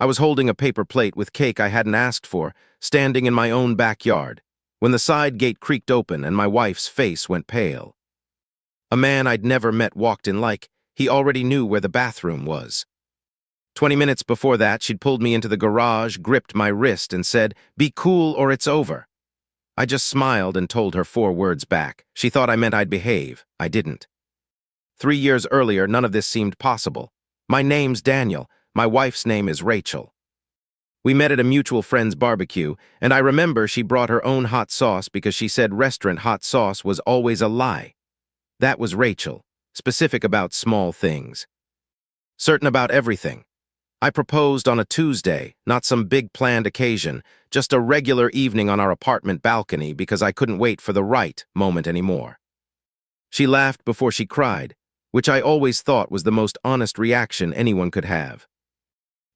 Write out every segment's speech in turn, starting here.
I was holding a paper plate with cake I hadn't asked for, standing in my own backyard, when the side gate creaked open and my wife's face went pale. A man I'd never met walked in like he already knew where the bathroom was. 20 minutes before that, she'd pulled me into the garage, gripped my wrist, and said, "Be cool or it's over." I just smiled and told her 4 words back. She thought I meant I'd behave. I didn't. 3 years earlier, none of this seemed possible. My name's Daniel. My wife's name is Rachel. We met at a mutual friend's barbecue, and I remember she brought her own hot sauce because she said restaurant hot sauce was always a lie. That was Rachel, specific about small things. Certain about everything. I proposed on a Tuesday, not some big planned occasion, just a regular evening on our apartment balcony because I couldn't wait for the right moment anymore. She laughed before she cried, which I always thought was the most honest reaction anyone could have.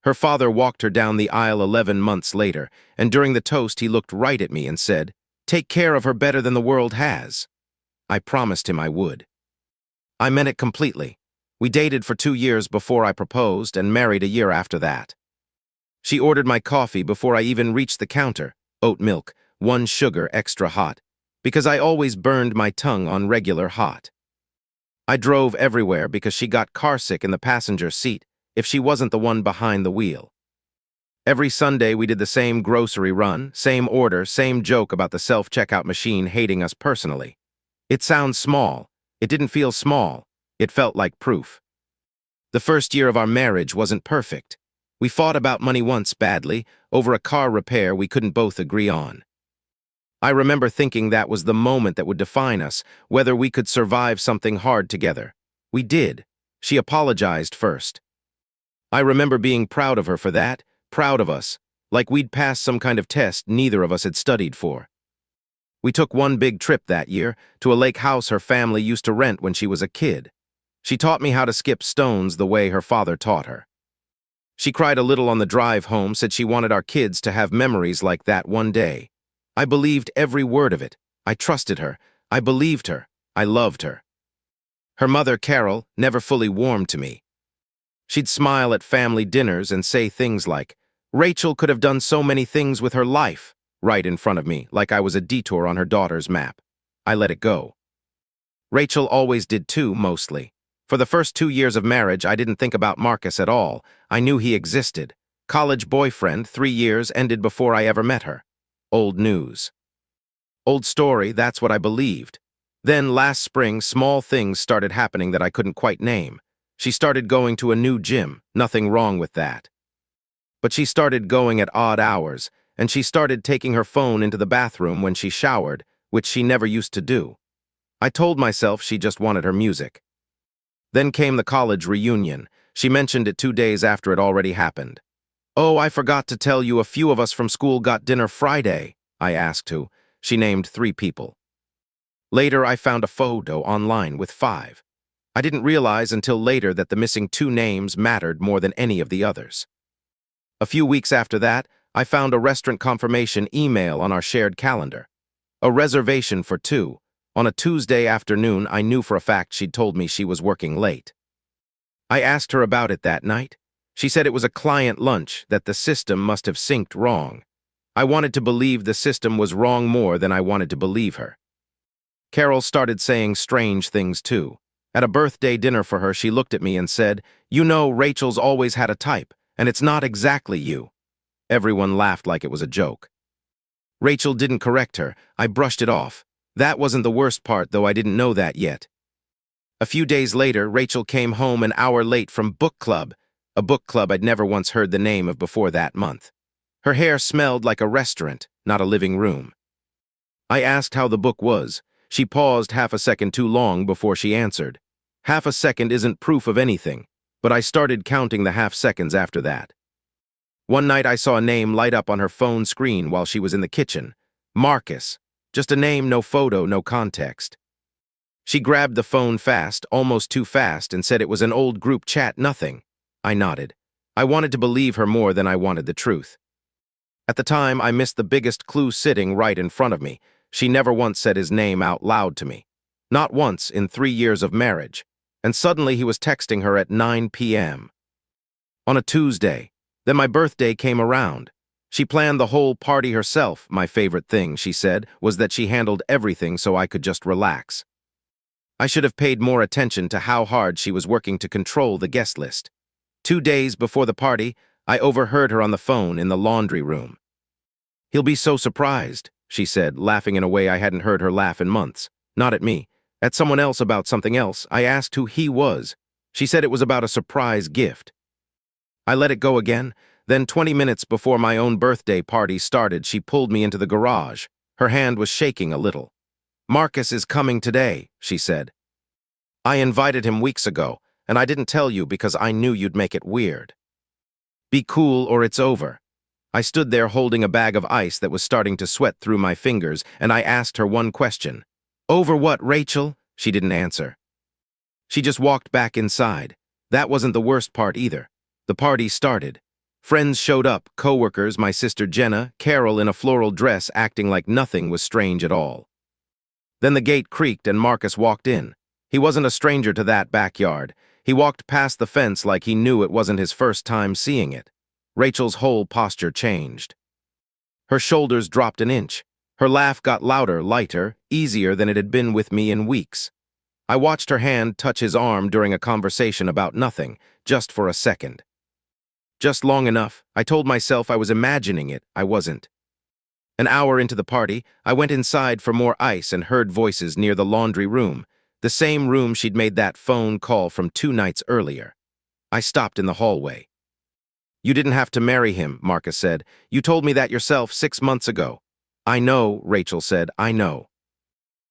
Her father walked her down the aisle 11 months later, and during the toast he looked right at me and said, "Take care of her better than the world has." I promised him I would. I meant it completely. We dated for 2 years before I proposed and married a year after that. She ordered my coffee before I even reached the counter, oat milk, 1 sugar extra hot, because I always burned my tongue on regular hot. I drove everywhere because she got carsick in the passenger seat if she wasn't the one behind the wheel. Every Sunday we did the same grocery run, same order, same joke about the self-checkout machine hating us personally. It sounds small. It didn't feel small. It felt like proof. The first year of our marriage wasn't perfect. We fought about money once badly, over a car repair we couldn't both agree on. I remember thinking that was the moment that would define us, whether we could survive something hard together. We did. She apologized first. I remember being proud of her for that, proud of us, like we'd passed some kind of test neither of us had studied for. We took one big trip that year, to a lake house her family used to rent when she was a kid. She taught me how to skip stones the way her father taught her. She cried a little on the drive home, said she wanted our kids to have memories like that one day. I believed every word of it. I trusted her. I believed her. I loved her. Her mother, Carol, never fully warmed to me. She'd smile at family dinners and say things like, "Rachel could have done so many things with her life," right in front of me, like I was a detour on her daughter's map. I let it go. Rachel always did too, mostly. For the first 2 years of marriage, I didn't think about Marcus at all. I knew he existed. College boyfriend, 3 years, ended before I ever met her. Old news. Old story, that's what I believed. Then, last spring, small things started happening that I couldn't quite name. She started going to a new gym, nothing wrong with that. But she started going at odd hours, and she started taking her phone into the bathroom when she showered, which she never used to do. I told myself she just wanted her music. Then came the college reunion. She mentioned it 2 days after it already happened. "Oh, I forgot to tell you, a few of us from school got dinner Friday," I asked who. She named 3 people. Later, I found a photo online with 5. I didn't realize until later that the missing 2 names mattered more than any of the others. A few weeks after that, I found a restaurant confirmation email on our shared calendar. A reservation for 2. On a Tuesday afternoon, I knew for a fact she'd told me she was working late. I asked her about it that night. She said it was a client lunch, that the system must have synced wrong. I wanted to believe the system was wrong more than I wanted to believe her. Carol started saying strange things too. At a birthday dinner for her, she looked at me and said, "You know, Rachel's always had a type, and it's not exactly you." Everyone laughed like it was a joke. Rachel didn't correct her. I brushed it off. That wasn't the worst part, though I didn't know that yet. A few days later, Rachel came home an hour late from book club, a book club I'd never once heard the name of before that month. Her hair smelled like a restaurant, not a living room. I asked how the book was. She paused half a second too long before she answered. Half a second isn't proof of anything, but I started counting the half seconds after that. One night I saw a name light up on her phone screen while she was in the kitchen. Marcus. Just a name, no photo, no context. She grabbed the phone fast, almost too fast, and said it was an old group chat, nothing. I nodded. I wanted to believe her more than I wanted the truth. At the time, I missed the biggest clue sitting right in front of me. She never once said his name out loud to me. Not once in 3 years of marriage. And suddenly he was texting her at 9 p.m. on a Tuesday. Then my birthday came around. She planned the whole party herself. My favorite thing, she said, was that she handled everything so I could just relax. I should have paid more attention to how hard she was working to control the guest list. 2 days before the party, I overheard her on the phone in the laundry room. "He'll be so surprised," she said, laughing in a way I hadn't heard her laugh in months. Not at me. At someone else about something else. I asked who he was. She said it was about a surprise gift. I let it go again. Then 20 minutes before my own birthday party started, she pulled me into the garage. Her hand was shaking a little. "Marcus is coming today," she said. "I invited him weeks ago, and I didn't tell you because I knew you'd make it weird. Be cool or it's over." I stood there holding a bag of ice that was starting to sweat through my fingers, and I asked her one question. "Over what, Rachel?" She didn't answer. She just walked back inside. That wasn't the worst part either. The party started. Friends showed up, coworkers, my sister Jenna, Carol in a floral dress acting like nothing was strange at all. Then the gate creaked and Marcus walked in. He wasn't a stranger to that backyard. He walked past the fence like he knew it wasn't his first time seeing it. Rachel's whole posture changed. Her shoulders dropped an inch. Her laugh got louder, lighter, easier than it had been with me in weeks. I watched her hand touch his arm during a conversation about nothing, just for a second. Just long enough. I told myself I was imagining it. I wasn't. An hour into the party, I went inside for more ice and heard voices near the laundry room, the same room she'd made that phone call from 2 nights earlier. I stopped in the hallway. "You didn't have to marry him," Marcus said. "You told me that yourself 6 months ago." "I know," Rachel said. "I know.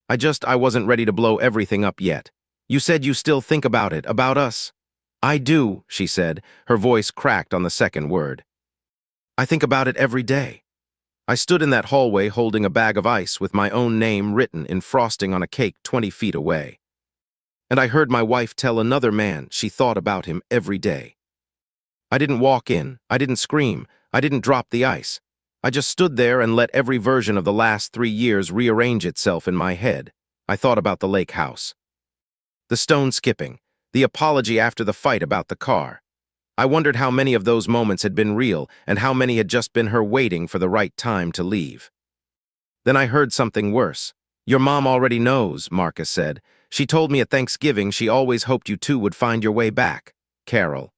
I wasn't ready to blow everything up yet. You said you still think about it, about us." "I do," she said. Her voice cracked on the second word. "I think about it every day." I stood in that hallway holding a bag of ice with my own name written in frosting on a cake 20 feet away. And I heard my wife tell another man she thought about him every day. I didn't walk in. I didn't scream. I didn't drop the ice. I just stood there and let every version of the last 3 years rearrange itself in my head. I thought about the lake house. The stone skipping. The apology after the fight about the car. I wondered how many of those moments had been real and how many had just been her waiting for the right time to leave. Then I heard something worse. "Your mom already knows," Marcus said. "She told me at Thanksgiving she always hoped you two would find your way back." Carol.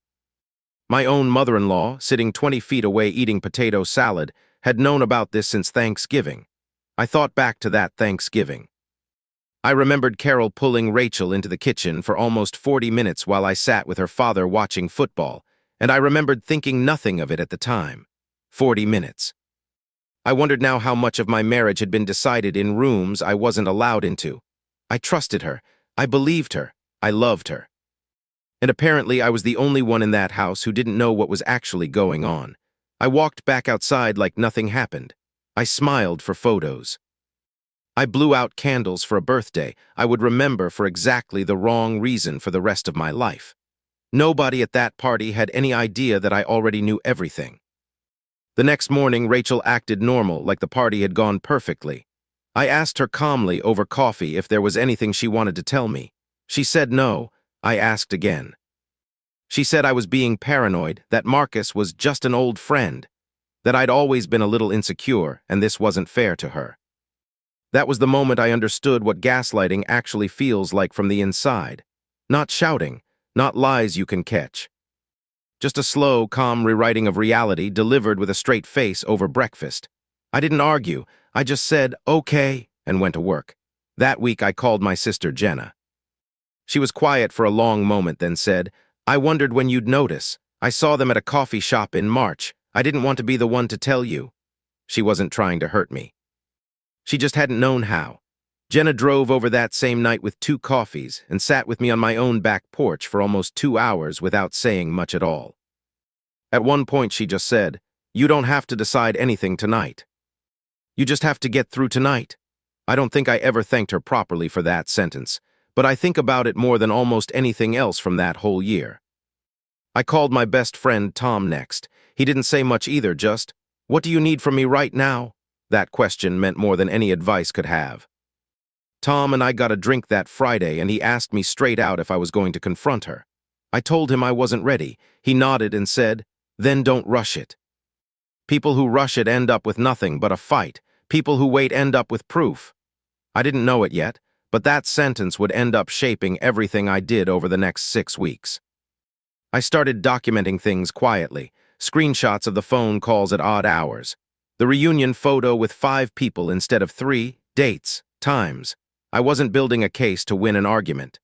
My own mother-in-law, sitting 20 feet away eating potato salad, had known about this since Thanksgiving. I thought back to that Thanksgiving. I remembered Carol pulling Rachel into the kitchen for almost 40 minutes while I sat with her father watching football, and I remembered thinking nothing of it at the time. 40 minutes. I wondered now how much of my marriage had been decided in rooms I wasn't allowed into. I trusted her. I believed her. I loved her. And apparently I was the only one in that house who didn't know what was actually going on. I walked back outside like nothing happened. I smiled for photos. I blew out candles for a birthday I would remember for exactly the wrong reason for the rest of my life. Nobody at that party had any idea that I already knew everything. The next morning, Rachel acted normal, like the party had gone perfectly. I asked her calmly over coffee if there was anything she wanted to tell me. She said no. I asked again. She said I was being paranoid, that Marcus was just an old friend, that I'd always been a little insecure, and this wasn't fair to her. That was the moment I understood what gaslighting actually feels like from the inside. Not shouting, not lies you can catch. Just a slow, calm rewriting of reality delivered with a straight face over breakfast. I didn't argue. I just said, "Okay," and went to work. That week I called my sister Jenna. She was quiet for a long moment, then said, "I wondered when you'd notice. I saw them at a coffee shop in March. I didn't want to be the one to tell you." She wasn't trying to hurt me. She just hadn't known how. Jenna drove over that same night with 2 coffees and sat with me on my own back porch for almost 2 hours without saying much at all. At one point she just said, "You don't have to decide anything tonight. You just have to get through tonight." I don't think I ever thanked her properly for that sentence, but I think about it more than almost anything else from that whole year. I called my best friend Tom next. He didn't say much either, just, "What do you need from me right now?" That question meant more than any advice could have. Tom and I got a drink that Friday, and he asked me straight out if I was going to confront her. I told him I wasn't ready. He nodded and said, Then don't rush it. People who rush it end up with nothing but a fight. People who wait end up with proof. I didn't know it yet, but that sentence would end up shaping everything I did over the next 6 weeks. I started documenting things quietly, screenshots of the phone calls at odd hours, the reunion photo with 5 people instead of 3, dates, times. I wasn't building a case to win an argument.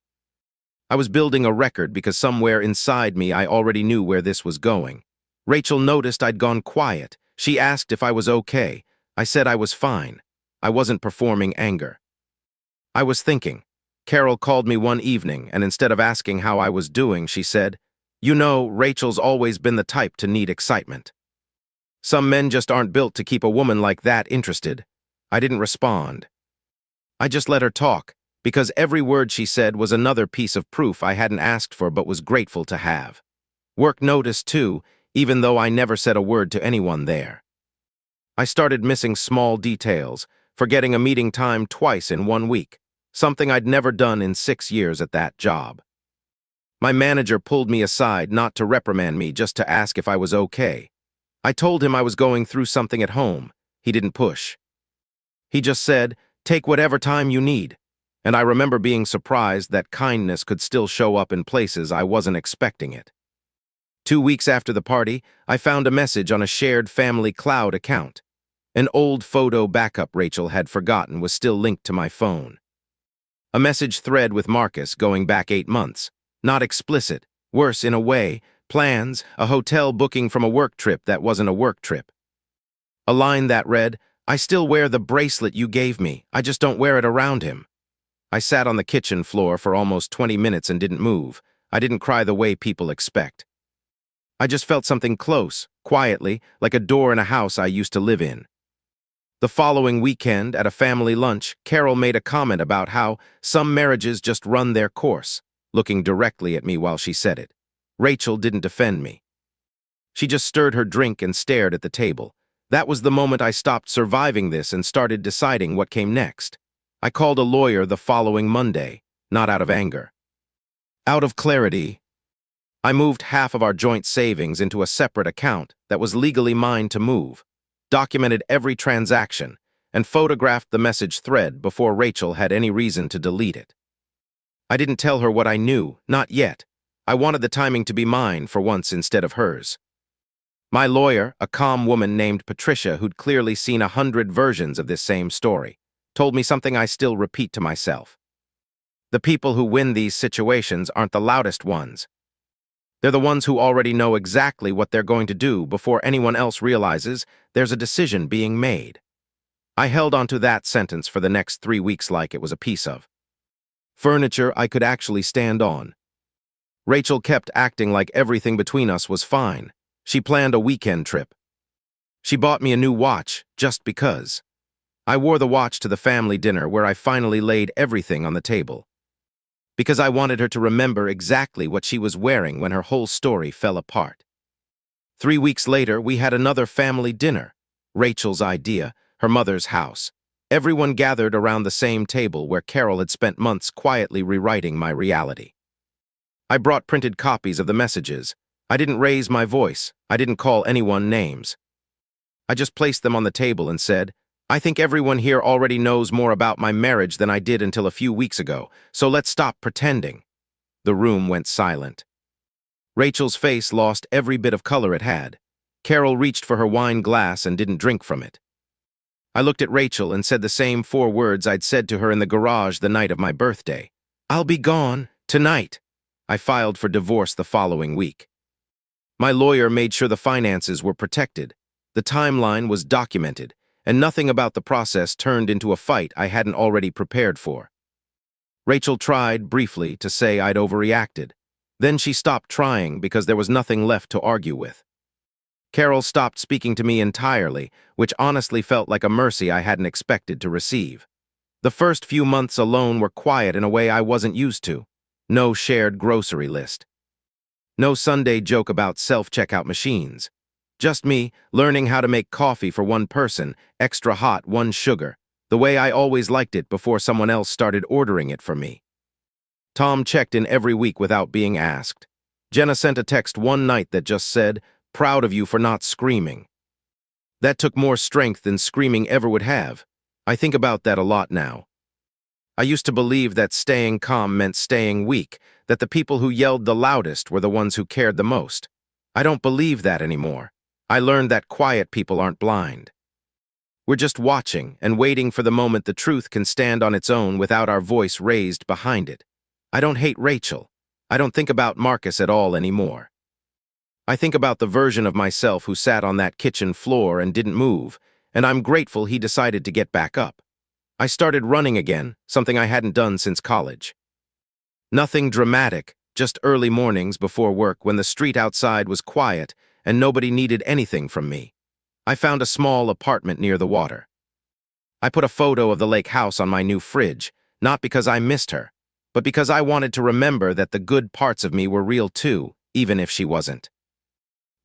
I was building a record because somewhere inside me I already knew where this was going. Rachel noticed I'd gone quiet. She asked if I was okay. I said I was fine. I wasn't performing anger. I was thinking. Carol called me one evening, and instead of asking how I was doing, she said, "You know, Rachel's always been the type to need excitement. Some men just aren't built to keep a woman like that interested." I didn't respond. I just let her talk, because every word she said was another piece of proof I hadn't asked for but was grateful to have. Work noticed, too, even though I never said a word to anyone there. I started missing small details, forgetting a meeting time twice in 1 week, something I'd never done in 6 years at that job. My manager pulled me aside not to reprimand me, just to ask if I was okay. I told him I was going through something at home. He didn't push. He just said, "Take whatever time you need." And I remember being surprised that kindness could still show up in places I wasn't expecting it. 2 weeks after the party, I found a message on a shared family cloud account. An old photo backup Rachel had forgotten was still linked to my phone. A message thread with Marcus going back 8 months. Not explicit, worse in a way, plans, a hotel booking from a work trip that wasn't a work trip. A line that read, "I still wear the bracelet you gave me, I just don't wear it around him." I sat on the kitchen floor for almost 20 minutes and didn't move. I didn't cry the way people expect. I just felt something close, quietly, like a door in a house I used to live in. The following weekend, at a family lunch, Carol made a comment about how some marriages just run their course, looking directly at me while she said it. Rachel didn't defend me. She just stirred her drink and stared at the table. That was the moment I stopped surviving this and started deciding what came next. I called a lawyer the following Monday, not out of anger. Out of clarity. I moved half of our joint savings into a separate account that was legally mine to move, documented every transaction, and photographed the message thread before Rachel had any reason to delete it. I didn't tell her what I knew, not yet. I wanted the timing to be mine for once instead of hers. My lawyer, a calm woman named Patricia who'd clearly seen 100 versions of this same story, told me something I still repeat to myself. The people who win these situations aren't the loudest ones. They're the ones who already know exactly what they're going to do before anyone else realizes there's a decision being made. I held onto that sentence for the next 3 weeks like it was a piece of furniture I could actually stand on. Rachel kept acting like everything between us was fine. She planned a weekend trip. She bought me a new watch just because. I wore the watch to the family dinner where I finally laid everything on the table. Because I wanted her to remember exactly what she was wearing when her whole story fell apart. 3 weeks later, we had another family dinner. Rachel's idea, her mother's house. Everyone gathered around the same table where Carol had spent months quietly rewriting my reality. I brought printed copies of the messages. I didn't raise my voice. I didn't call anyone names. I just placed them on the table and said, "I think everyone here already knows more about my marriage than I did until a few weeks ago, so let's stop pretending." The room went silent. Rachel's face lost every bit of color it had. Carol reached for her wine glass and didn't drink from it. I looked at Rachel and said the same 4 words I'd said to her in the garage the night of my birthday. "I'll be gone, tonight." I filed for divorce the following week. My lawyer made sure the finances were protected. The timeline was documented, and nothing about the process turned into a fight I hadn't already prepared for. Rachel tried, briefly, to say I'd overreacted. Then she stopped trying because there was nothing left to argue with. Carol stopped speaking to me entirely, which honestly felt like a mercy I hadn't expected to receive. The first few months alone were quiet in a way I wasn't used to. No shared grocery list. No Sunday joke about self-checkout machines. Just me, learning how to make coffee for one person, extra hot, 1 sugar, the way I always liked it before someone else started ordering it for me. Tom checked in every week without being asked. Jenna sent a text one night that just said, Proud of you for not screaming. That took more strength than screaming ever would have. I think about that a lot now. I used to believe that staying calm meant staying weak, that the people who yelled the loudest were the ones who cared the most. I don't believe that anymore. I learned that quiet people aren't blind. We're just watching and waiting for the moment the truth can stand on its own without our voice raised behind it. I don't hate Rachel. I don't think about Marcus at all anymore. I think about the version of myself who sat on that kitchen floor and didn't move, and I'm grateful he decided to get back up. I started running again, something I hadn't done since college. Nothing dramatic, just early mornings before work when the street outside was quiet and nobody needed anything from me. I found a small apartment near the water. I put a photo of the lake house on my new fridge, not because I missed her, but because I wanted to remember that the good parts of me were real too, even if she wasn't.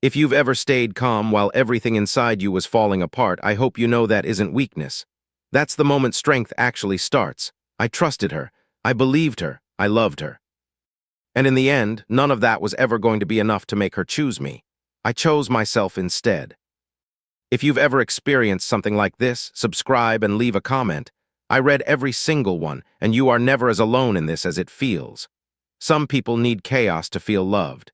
If you've ever stayed calm while everything inside you was falling apart, I hope you know that isn't weakness. That's the moment strength actually starts. I trusted her. I believed her. I loved her. And in the end, none of that was ever going to be enough to make her choose me. I chose myself instead. If you've ever experienced something like this, subscribe and leave a comment. I read every single one, and you are never as alone in this as it feels. Some people need chaos to feel loved.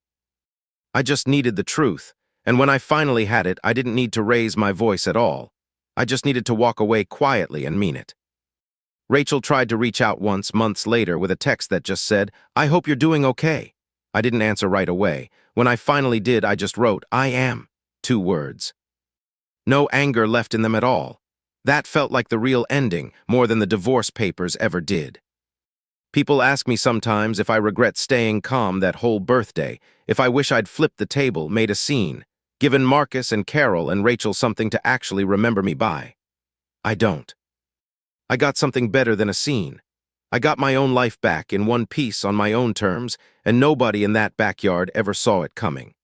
I just needed the truth, and when I finally had it, I didn't need to raise my voice at all. I just needed to walk away quietly and mean it. Rachel tried to reach out once, months later, with a text that just said, "I hope you're doing okay." I didn't answer right away. When I finally did, I just wrote, "I am." 2 words. No anger left in them at all. That felt like the real ending, more than the divorce papers ever did. People ask me sometimes if I regret staying calm that whole birthday, if I wish I'd flipped the table, made a scene, given Marcus and Carol and Rachel something to actually remember me by. I don't. I got something better than a scene. I got my own life back in one piece on my own terms, and nobody in that backyard ever saw it coming.